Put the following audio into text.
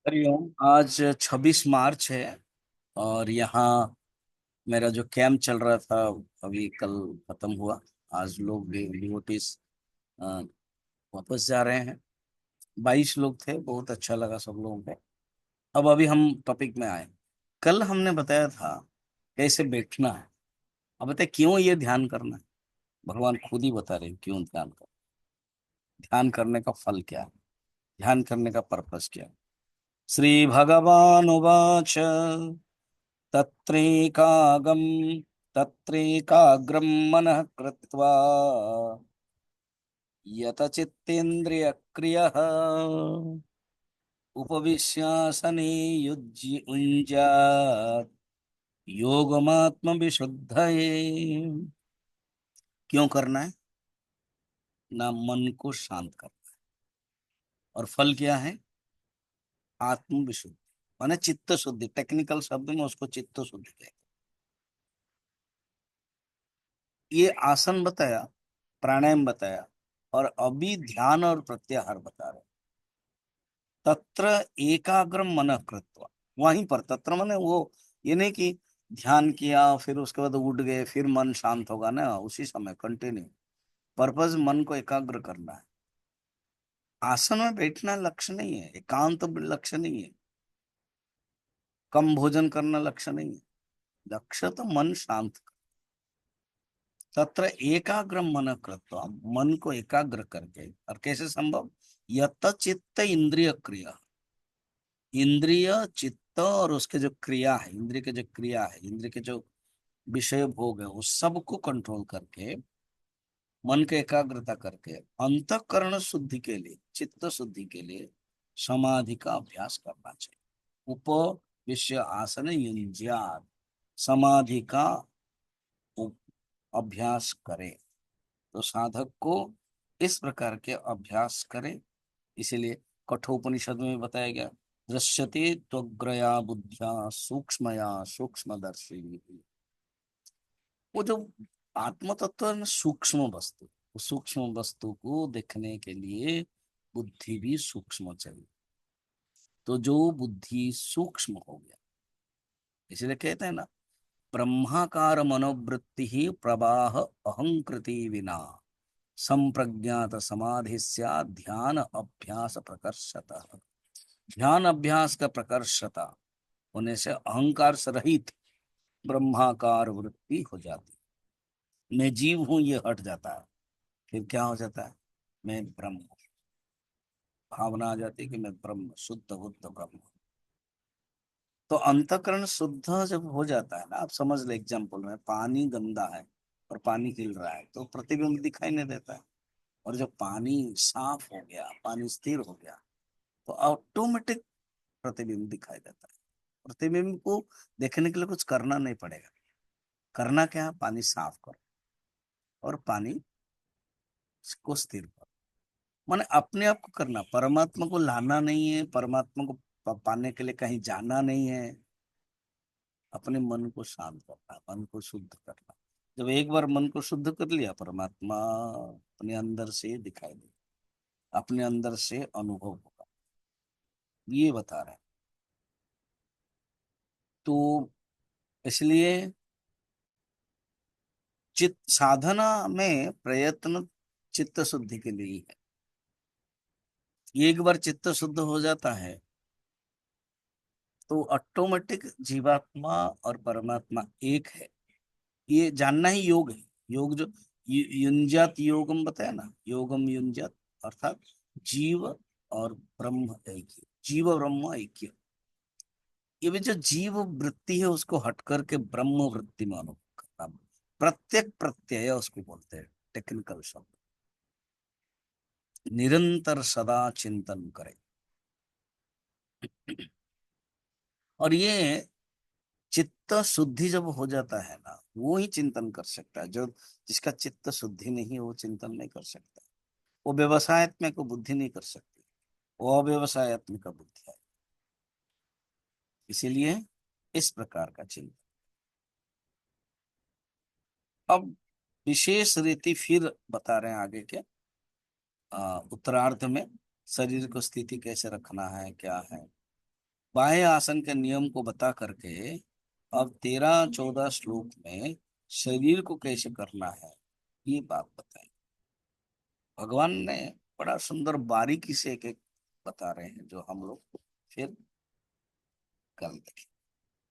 हरिओम। आज 26 मार्च है और यहाँ मेरा जो कैंप चल रहा था अभी कल खत्म हुआ। आज लोग डिवोटीज वापस जा रहे हैं। 22 लोग थे, बहुत अच्छा लगा सब लोगों को। अब अभी हम टॉपिक में आए। कल हमने बताया था कैसे बैठना है। अब बताए क्यों ये ध्यान करना है। भगवान खुद ही बता रहे हैं क्यों ध्यान कर। ध्यान करने का फल क्या है, ध्यान करने का पर्पस क्या है। श्री भगवान उवाच तत्रैकागम तत्रैकाग्रम मनः कृत्वा यत चित्तेन्द्रियक्रियः उपविश्यासने युञ्ज्यात् योगमात्मविशुद्धये। क्यों करना है? ना मन को शांत करना है। और फल क्या है? आत्म विशुद्धि, माने चित्त शुद्धि। टेक्निकल शब्द में उसको चित्त शुद्धि कहते हैं। ये आसन बताया, प्राणायाम बताया, और अभी ध्यान और प्रत्याहार बता रहे। तत्र एकाग्रम मन कृत्वा, वहीं पर तत्र माने वो, ये नहीं कि ध्यान किया फिर उसके बाद उठ गए फिर मन शांत होगा ना, उसी समय कंटिन्यू। पर्पस मन को एकाग्र करना है। आसन में बैठना लक्ष्य नहीं है, एकांत लक्ष्य नहीं है, कम भोजन करना लक्ष्य नहीं है। लक्ष्य तो मन शांत। तत्र एकाग्रम मन कृत्वा, मन को एकाग्र करके। और कैसे संभव? यत चित्त इंद्रिय क्रिया। इंद्रिय, चित्त और उसके जो क्रिया है, इंद्रिय के जो क्रिया है, इंद्रिय के जो विषय भोग है, उस सब को कंट्रोल करके, मन के एकाग्रता करके, अंतःकरण शुद्धि के लिए, चित्त शुद्धि के लिए समाधि का अभ्यास करना चाहिए। विषय आसन युंज्यात्, समाधि का अभ्यास करे। तो साधक को इस प्रकार के अभ्यास करे। इसीलिए कठोपनिषद में बताया गया, दृश्यते त्वग्रया बुद्ध्या सूक्ष्मया सूक्ष्मदर्शी। वो जो आत्म तत्व है ना, सूक्ष्म वस्तु, उस सूक्ष्म वस्तु को देखने के लिए बुद्धि भी सूक्ष्म चाहिए। तो जो बुद्धि सूक्ष्म हो गया, इसलिए कहते हैं ना, ब्रह्माकार मनोवृत्ति ही प्रवाह अहंकृति विना संप्रज्ञात समाधि ध्यान अभ्यास प्रकर्षता। ध्यान अभ्यास का प्रकर्षता होने से अहंकार से रहित ब्रह्माकार वृत्ति हो जाती। मैं जीव हूं ये हट जाता है। फिर क्या हो जाता है? मैं ब्रह्म हूं। भावना आ जाती है कि मैं ब्रह्म, शुद्ध बुद्ध ब्रह्म हूं। तो अंतःकरण शुद्ध जब हो जाता है ना, आप समझ ले, एग्जाम्पल में पानी गंदा है और पानी हिल रहा है तो प्रतिबिंब दिखाई नहीं देता है। और जब पानी साफ हो गया, पानी स्थिर हो गया, तो ऑटोमेटिक प्रतिबिंब दिखाई देता है। प्रतिबिंब को देखने के लिए कुछ करना नहीं पड़ेगा। करना क्या है? पानी साफ करो और पानी को स्थिर करो। माने अपने आप को करना, परमात्मा को लाना नहीं है, परमात्मा को पाने के लिए कहीं जाना नहीं है। अपने मन को शांत करना, मन को शुद्ध करना। जब एक बार मन को शुद्ध कर लिया, परमात्मा अपने अंदर से दिखाई दे, अपने अंदर से अनुभव होगा। ये बता रहे हैं। तो इसलिए चित्त साधना में प्रयत्न चित्त शुद्धि के लिए ही है। एक बार चित्त शुद्ध हो जाता है तो ऑटोमेटिक जीवात्मा और परमात्मा एक है। ये जानना ही योग है। योग जो युंजात योगम बताया ना, योगम युंजात, अर्थात जीव और ब्रह्म ऐक्य, जीव ब्रह्म ऐक्य। ये भी जो जीव वृत्ति है उसको हट करके ब्रह्म वृत्ति में अनुभव करना, प्रत्यक प्रत्यय उसको बोलते हैं, टेक्निकल शब्द। निरंतर सदा चिंतन करे। और ये चित्त शुद्धि जब हो जाता है ना, वो ही चिंतन कर सकता है। जो जिसका चित्त शुद्धि नहीं है वो चिंतन नहीं कर सकता। वो व्यवसायत्मक को बुद्धि नहीं कर सकती, वो अव्यवसायत्मक का बुद्धि है। इसीलिए इस प्रकार का चिंतन। अब विशेष रीति फिर बता रहे हैं आगे के उत्तरार्ध में, शरीर को स्थिति कैसे रखना है, क्या है। बाह्य आसन के नियम को बता करके अब 13-14 श्लोक में शरीर को कैसे करना है ये बात बताई। भगवान ने बड़ा सुंदर बारीकी से एक एक बता रहे हैं, जो हम लोग फिर कल देखें।